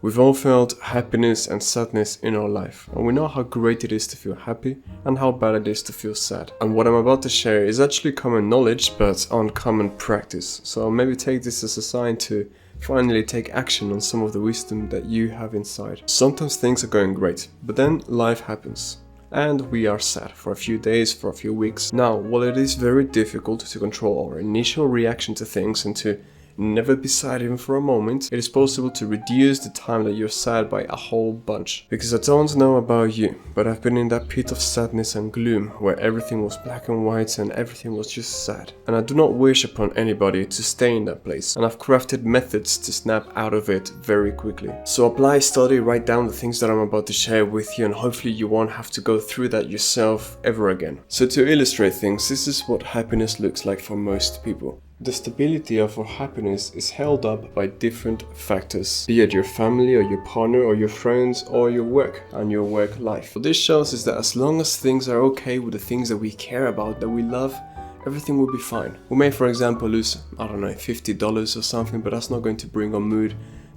We've all felt happiness and sadness in our life, and we know how great it is to feel happy and how bad it is to feel sad. And what I'm about to share is actually common knowledge, but uncommon practice. So maybe take this as a sign to finally take action on some of the wisdom that you have inside. Sometimes things are going great, but then life happens. And we are sad for a few days, for a few weeks. Now, while it is very difficult to control our initial reaction to things and to never be sad even for a moment, it is possible to reduce the time that you're sad by a whole bunch. Because I don't know about you, but I've been in that pit of sadness and gloom where everything was black and white and everything was just sad. And I do not wish upon anybody to stay in that place, and I've crafted methods to snap out of it very quickly. So apply, study, write down the things that I'm about to share with you, and hopefully you won't have to go through that yourself ever again. So to illustrate things, this is what happiness looks like for most people. The stability of our happiness is held up by different factors, be it your family or your partner or your friends or your work and your work life. What this shows is that as long as things are okay with the things that we care about, that we love, everything will be fine. We may, for example, lose, $50 or something, but that's not going to bring our mood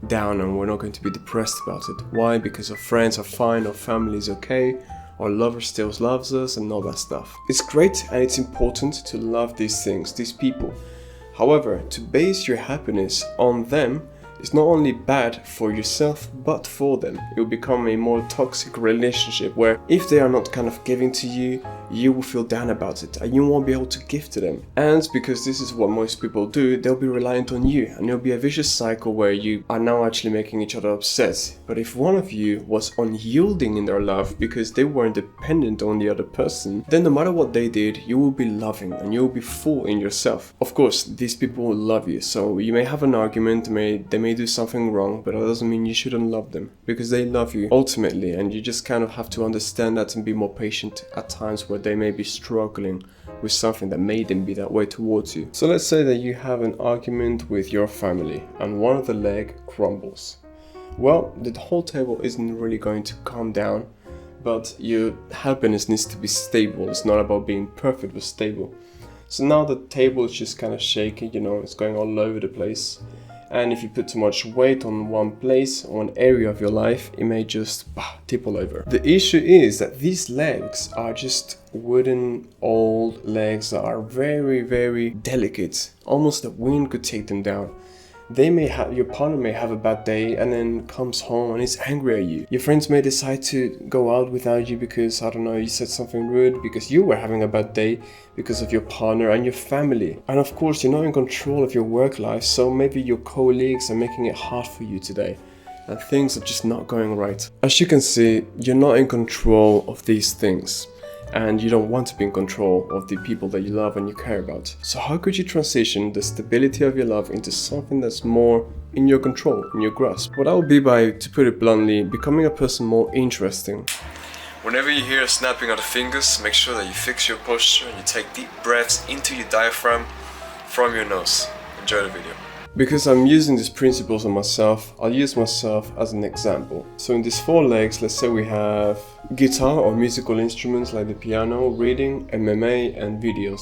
down and we're not going to be depressed about it. Why? Because our friends are fine, our family is okay, our lover still loves us and all that stuff. It's great and it's important to love these things, these people. However, to base your happiness on them is not only bad for yourself, but for them. It will become a more toxic relationship where if they are not kind of giving to you, you will feel down about it and you won't be able to give to them. And because this is what most people do, they'll be reliant on you and it'll be a vicious cycle where you are now actually making each other upset. But if one of you was unyielding in their love because they weren't dependent on the other person, then no matter what they did, you will be loving and you will be full in yourself. Of course, these people will love you, so you may have an argument, they may do something wrong, but that doesn't mean you shouldn't love them because they love you ultimately, and you just kind of have to understand that and be more patient at times where they may be struggling with something that made them be that way towards you. So let's say that you have an argument with your family and one of the leg crumbles. Well, the whole table isn't really going to calm down, but your happiness needs to be stable. It's not about being perfect, but stable. So now the table is just kind of shaking, it's going all over the place. And if you put too much weight on one place, or one area of your life, it may just tip all over. The issue is that these legs are just wooden old legs that are very, very delicate. Almost the wind could take them down. Your partner may have a bad day and then comes home and is angry at you. Your friends may decide to go out without you because, you said something rude, because you were having a bad day because of your partner and your family. And of course, you're not in control of your work life, so maybe your colleagues are making it hard for you today and things are just not going right. As you can see, you're not in control of these things. And you don't want to be in control of the people that you love and you care about. So how could you transition the stability of your love into something that's more in your control, in your grasp? Well, that would be by, to put it bluntly, becoming a person more interesting. Whenever you hear a snapping of the fingers, make sure that you fix your posture and you take deep breaths into your diaphragm from your nose. Enjoy the video. Because I'm using these principles on myself, I'll use myself as an example. So in these 4 legs, let's say we have guitar or musical instruments like the piano, reading, MMA, and videos.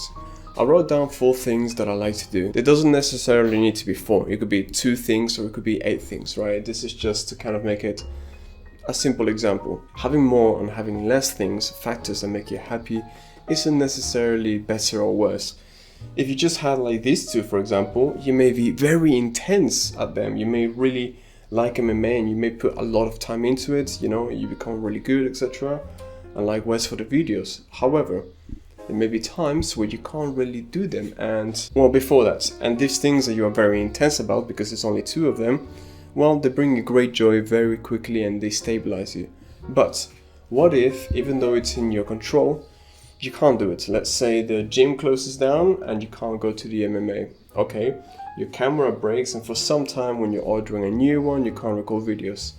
I wrote down 4 things that I like to do. It doesn't necessarily need to be 4. It could be 2 things or it could be 8 things, right? This is just to kind of make it a simple example. Having more and having less things, factors that make you happy, isn't necessarily better or worse. If you just had like these 2, for example, you may be very intense at them. You may really like MMA and you may put a lot of time into it, you become really good, etc. And likewise for the videos. However, there may be times where you can't really do them before that. And these things that you are very intense about, because there's only 2 of them, well, they bring you great joy very quickly and they stabilize you. But what if, even though it's in your control, you can't do it? Let's say the gym closes down and you can't go to the MMA. Okay, your camera breaks and for some time when you're ordering a new one, you can't record videos.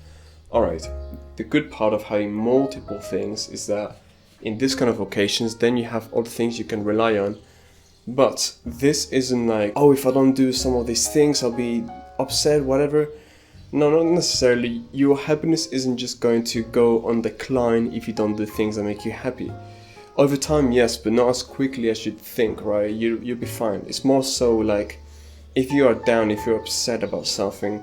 Alright, the good part of having multiple things is that in this kind of occasions, then you have other things you can rely on. But this isn't like, if I don't do some of these things, I'll be upset, whatever. No, not necessarily. Your happiness isn't just going to go on decline if you don't do things that make you happy. Over time, yes, but not as quickly as you'd think, right? You'll be fine. It's more so like, if you are down, if you're upset about something,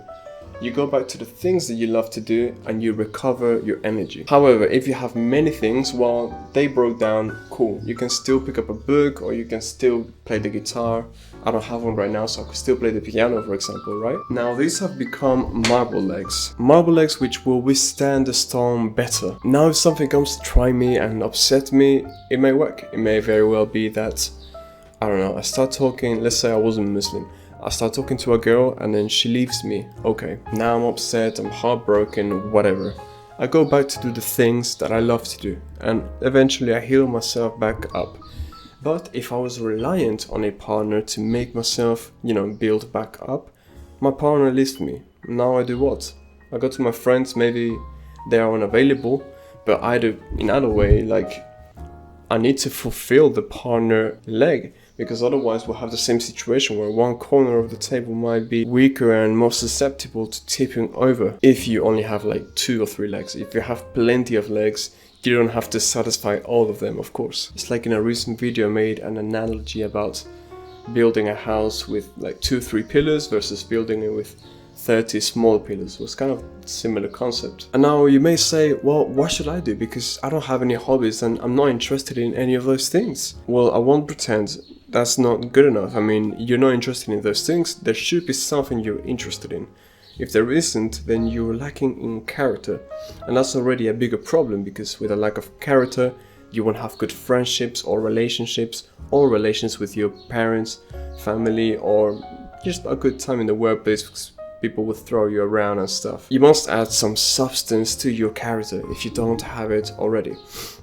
You go back to the things that you love to do and you recover your energy. However, if you have many things, well, they broke down, cool. You can still pick up a book or you can still play the guitar. I don't have one right now, so I could still play the piano, for example, right? Now, these have become marble legs. Marble legs which will withstand the storm better. Now, if something comes to try me and upset me, it may work. It may very well be that, I don't know, I start talking, let's say I wasn't Muslim. I start talking to a girl and then she leaves me. Okay, now I'm upset, I'm heartbroken, whatever. I go back to do the things that I love to do and eventually I heal myself back up. But if I was reliant on a partner to make myself, build back up, my partner leaves me. Now I do what? I go to my friends, maybe they are unavailable, but in other way, like I need to fulfill the partner leg, because otherwise we'll have the same situation where one corner of the table might be weaker and more susceptible to tipping over if you only have like 2 or 3 legs. If you have plenty of legs, you don't have to satisfy all of them, of course. It's like in a recent video I made an analogy about building a house with like 2-3 pillars versus building it with 30 small pillars. It was kind of a similar concept. And now you may say, well, what should I do? Because I don't have any hobbies and I'm not interested in any of those things. Well, I won't pretend that's not good enough. I mean, you're not interested in those things. There should be something you're interested in. If there isn't, then you're lacking in character. And that's already a bigger problem, because with a lack of character, you won't have good friendships or relationships or relations with your parents, family, or just a good time in the workplace because people will throw you around and stuff. You must add some substance to your character if you don't have it already.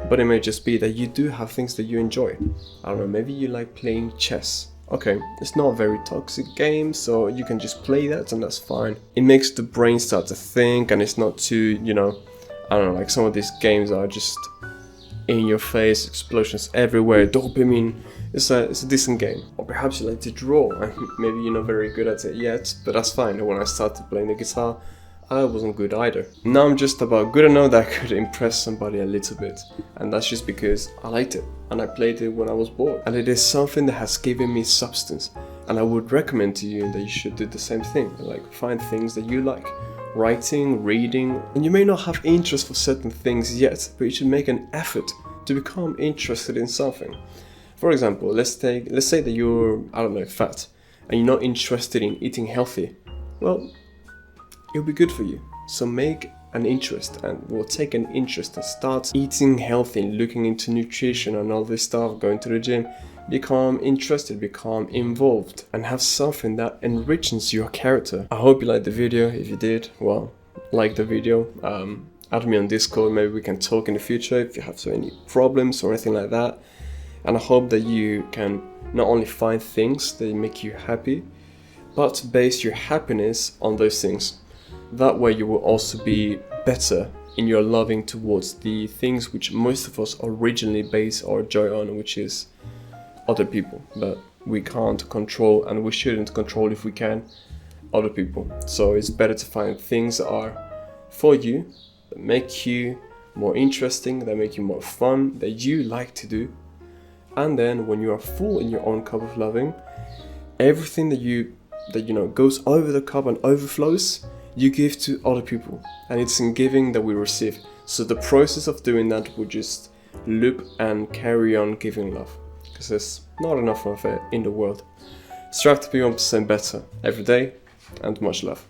But it may just be that you do have things that you enjoy. I don't know, maybe you like playing chess. Okay, it's not a very toxic game, so you can just play that and that's fine. It makes the brain start to think and it's not too, I don't know, like some of these games are just in your face, explosions everywhere, dopamine. It's a decent game. Or perhaps you like to draw, and maybe you're not very good at it yet, but that's fine. When I started playing the guitar, I wasn't good either. Now I'm just about good enough that I could impress somebody a little bit. And that's just because I liked it, and I played it when I was bored. And it is something that has given me substance. And I would recommend to you that you should do the same thing. Like, find things that you like. Writing, reading, and you may not have interest for certain things yet, but you should make an effort to become interested in something. For example, let's say that you're, I don't know, fat, and you're not interested in eating healthy. Well, it'll be good for you. So make an interest, and we'll take an interest and start eating healthy, looking into nutrition and all this stuff, going to the gym. Become interested, become involved, and have something that enriches your character. I hope you liked the video. If you did, well, like the video. Add me on Discord, maybe we can talk in the future if you have any problems or anything like that. And I hope that you can not only find things that make you happy, but base your happiness on those things. That way you will also be better in your loving towards the things which most of us originally base our joy on, which is other people. But we can't control, and we shouldn't control if we can, other people. So it's better to find things that are for you, that make you more interesting, that make you more fun, that you like to do. And then when you are full in your own cup of loving, everything that goes over the cup and overflows, you give to other people. And it's in giving that we receive. So the process of doing that will just loop and carry on giving love, because there's not enough of it in the world. Strive to be 1% better every day, and much love.